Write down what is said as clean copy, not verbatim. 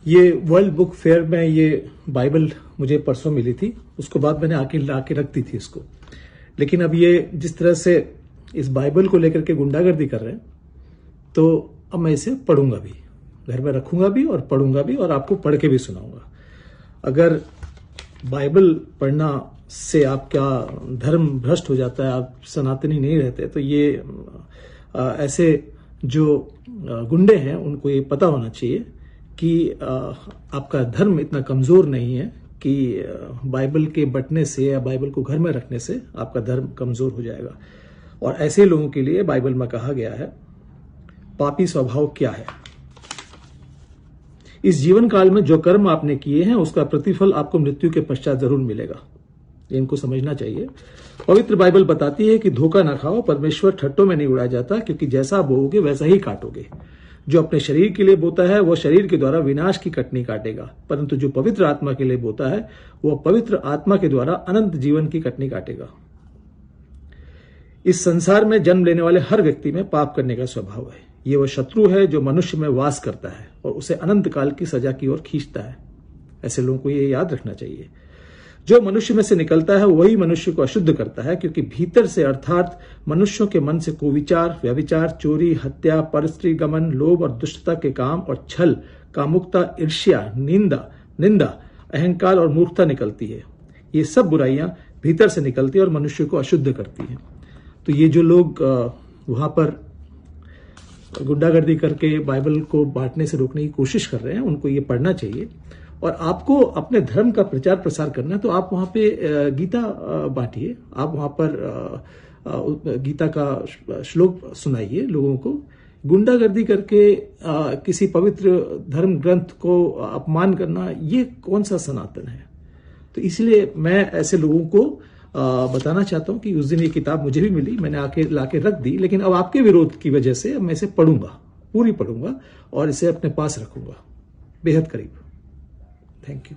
ये world book fair में ये बाइबल मुझे परसों मिली थी, उसके बाद मैंने आके लाके रख दी थी इसको। लेकिन अब ये जिस तरह से इस बाइबल को लेकर के गुंडागर्दी कर रहे हैं, तो अब मैं इसे पढ़ूंगा भी, घर में रखूंगा भी और पढ़ूंगा भी और आपको पढ़ के भी सुनाऊंगा। अगर बाइबल पढ़ना से आपका धर्म भ्रष्ट हो जाता है, आप सनातनी नहीं रहते, तो ये ऐसे जो गुंडे हैं उनको ये पता होना चाहिए कि आपका धर्म इतना कमजोर नहीं है कि बाइबल के बंटने से या बाइबल को घर में रखने से आपका धर्म कमजोर हो जाएगा। और ऐसे लोगों के लिए बाइबल में कहा गया है, पापी स्वभाव क्या है। इस जीवन काल में जो कर्म आपने किए हैं उसका प्रतिफल आपको मृत्यु के पश्चात जरूर मिलेगा, इनको समझना चाहिए। पवित्र बाइबल बताती है कि धोखा ना खाओ, परमेश्वर ठट्टों में नहीं उड़ाया जाता, क्योंकि जैसा बोओगे वैसा ही काटोगे। जो अपने शरीर के लिए बोता है वह शरीर के द्वारा विनाश की कटनी काटेगा, परंतु जो पवित्र आत्मा के लिए बोता है वह पवित्र आत्मा के द्वारा अनंत जीवन की कटनी काटेगा। इस संसार में जन्म लेने वाले हर व्यक्ति में पाप करने का स्वभाव है। ये वह शत्रु है जो मनुष्य में वास करता है और उसे अनंत काल की सजा की ओर खींचता है। ऐसे लोगों को ये याद रखना चाहिए। जो मनुष्य में से निकलता है वही मनुष्य को अशुद्ध करता है, क्योंकि भीतर से अर्थात मनुष्यों के मन से कुविचार, व्यभिचार, चोरी, हत्या, परस्त्री गमन, लोभ और दुष्टता के काम और छल, कामुकता, ईर्ष्या, निंदा, अहंकार और मूर्खता निकलती है। ये सब बुराइयां भीतर से निकलती है और मनुष्य को अशुद्ध करती है। तो ये जो लोग वहां पर गुंडागर्दी करके बाइबल को बांटने से रोकने की कोशिश कर रहे हैं, उनको ये पढ़ना चाहिए। और आपको अपने धर्म का प्रचार प्रसार करना है तो आप वहां पे गीता बांटिए, आप वहां पर गीता का श्लोक सुनाइए लोगों को। गुंडागर्दी करके किसी पवित्र धर्म ग्रंथ को अपमान करना, ये कौन सा सनातन है। तो इसलिए मैं ऐसे लोगों को बताना चाहता हूं कि उस दिन ये किताब मुझे भी मिली, मैंने आके लाके रख दी, लेकिन अब आपके विरोध की वजह से मैं इसे पढ़ूंगा, पूरी पढ़ूंगा और इसे अपने पास रखूंगा, बेहद करीब। Thank you.